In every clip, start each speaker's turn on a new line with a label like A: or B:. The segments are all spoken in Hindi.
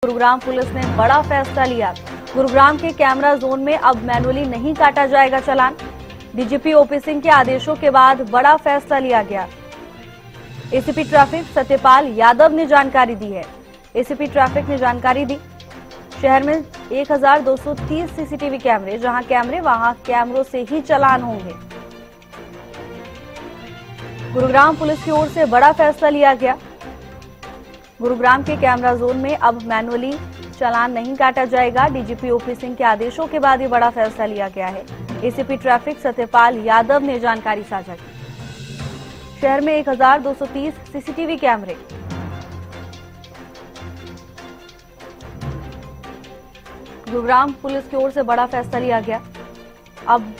A: गुरुग्राम पुलिस ने बड़ा फैसला लिया। गुरुग्राम के कैमरा जोन में अब मैनुअली नहीं काटा जाएगा चालान। डीजीपी ओपी सिंह के आदेशों के बाद बड़ा फैसला लिया गया। एसीपी ट्रैफिक सत्यपाल यादव ने जानकारी दी है। एसीपी ट्रैफिक ने जानकारी दी, शहर में 1230 सीसीटीवी कैमरे, जहां कैमरे वहां कैमरों से ही चालान होंगे। गुरुग्राम पुलिस की ओर से बड़ा फैसला लिया गया। गुरुग्राम के कैमरा जोन में अब मैनुअली चालान नहीं काटा जाएगा। डीजीपी ओपी सिंह के आदेशों के बाद ये बड़ा फैसला लिया गया है। एसीपी ट्रैफिक सत्यपाल यादव ने जानकारी साझा की। शहर में 1230 सीसीटीवी कैमरे, गुरुग्राम पुलिस की ओर से बड़ा फैसला लिया गया। अब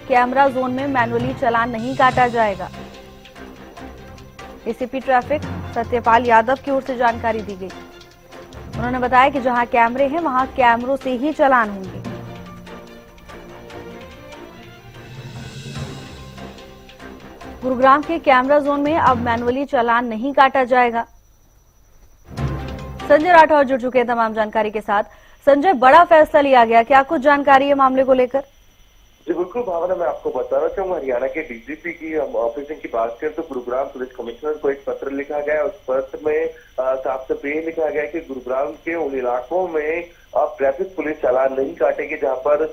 A: कैमरा जोन में मैनुअली चालान नहीं काटा जाएगा। एसीपी ट्रैफिक सत्यपाल यादव की ओर से जानकारी दी गई। उन्होंने बताया कि जहां कैमरे हैं वहां कैमरों से ही चालान होंगे। गुरुग्राम के कैमरा जोन में अब मैनुअली चालान नहीं काटा जाएगा। संजय राठौर जुड़ चुके हैं तमाम जानकारी के साथ। संजय, बड़ा फैसला लिया गया, क्या कुछ जानकारी है मामले को लेकर?
B: जी बिल्कुल भावना, मैं आपको बता रहा हूँ हरियाणा के डीजीपी की ऑफिसिंग की बात करें तो गुरुग्राम पुलिस कमिश्नर को एक पत्र लिखा गया। उस पत्र में साफ साफ ये लिखा गया कि गुरुग्राम के उन इलाकों में अब ट्रैफिक पुलिस चालान नहीं काटेगी जहां पर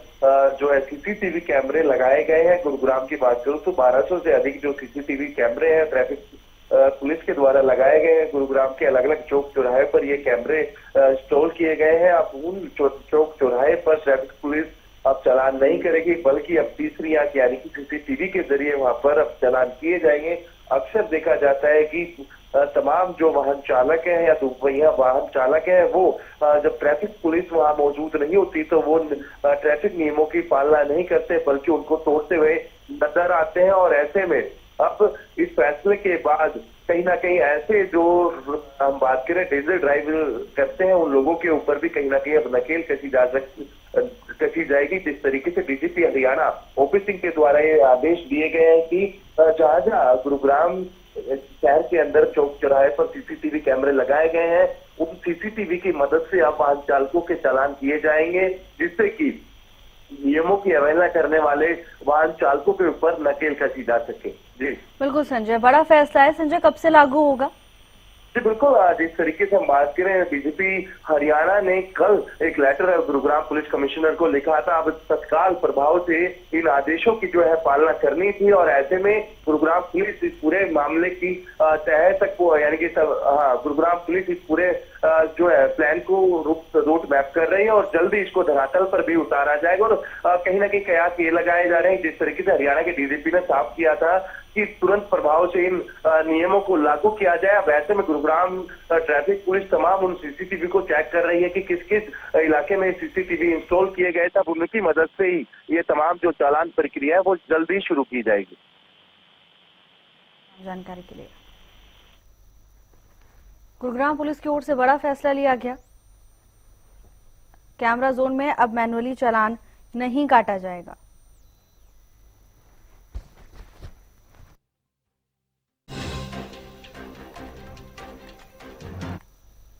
B: जो है सीसीटीवी कैमरे लगाए गए हैं। गुरुग्राम की बात करूं तो 1200 से अधिक जो सीसीटीवी कैमरे हैं ट्रैफिक पुलिस के द्वारा लगाए गए हैं। गुरुग्राम के अलग अलग चौक चौराहे पर ये कैमरे इंस्टॉल किए गए हैं। अब उन चौक चौराहे पर ट्रैफिक पुलिस अब चालान नहीं करेगी, बल्कि अब तीसरी आंख यानी कि सीसीटीवी के जरिए वहां पर अब चालान किए जाएंगे। अक्सर देखा जाता है कि तमाम जो वाहन चालक हैं या दुपहिया वाहन चालक हैं वो जब ट्रैफिक पुलिस वहां मौजूद नहीं होती तो वो ट्रैफिक नियमों की पालना नहीं करते, बल्कि उनको तोड़ते हुए नजर आते हैं। और ऐसे में अब इस फैसले के बाद कहीं ना कहीं ऐसे जो हम बात करें डीजल ड्राइव करते हैं उन लोगों के ऊपर भी कहीं ना कहीं अब नकेल कसी जाएगी। जिस तरीके से डीजीपी हरियाणा ओपी सिंह के द्वारा ये आदेश दिए गए हैं कि जहां जहां गुरुग्राम शहर के अंदर चौक चौराहे पर सीसीटीवी कैमरे लगाए गए हैं उन सीसीटीवी की मदद से अब वाहन चालकों के चालान किए जाएंगे, जिससे कि नियमों की अवहेलना करने वाले वाहन चालकों के ऊपर नकेल कसी जा सके। जी
A: बिल्कुल संजय, बड़ा फैसला है। संजय, कब से लागू होगा?
B: जी बिल्कुल, जिस तरीके से हम बात करें डीजीपी हरियाणा ने कल एक लेटर गुरुग्राम पुलिस कमिश्नर को लिखा था। अब तत्काल प्रभाव से इन आदेशों की जो है पालना करनी थी और ऐसे में गुरुग्राम पुलिस इस पूरे मामले की तह तक को यानी कि गुरुग्राम पुलिस इस पूरे जो है प्लान को रूट मैप कर रही है और जल्दी इसको धरातल पर भी उतारा जाएगा। और कहीं ना कहीं कयास ये लगाए जा रहे हैं जिस तरीके से हरियाणा के डीजीपी ने साफ किया था कि तुरंत प्रभाव से इन नियमों को लागू किया जाए। अब ऐसे में गुरुग्राम ट्रैफिक पुलिस तमाम उन सीसीटीवी को चेक कर रही है कि किस किस इलाके में सीसीटीवी इंस्टॉल किए गए थे। अब उनकी मदद से ही ये तमाम जो चालान प्रक्रिया है वो जल्दी शुरू की जाएगी।
A: जानकारी के लिए गुरुग्राम पुलिस की ओर से बड़ा फैसला लिया गया। कैमरा जोन में अब मैनुअली चालान नहीं काटा जाएगा।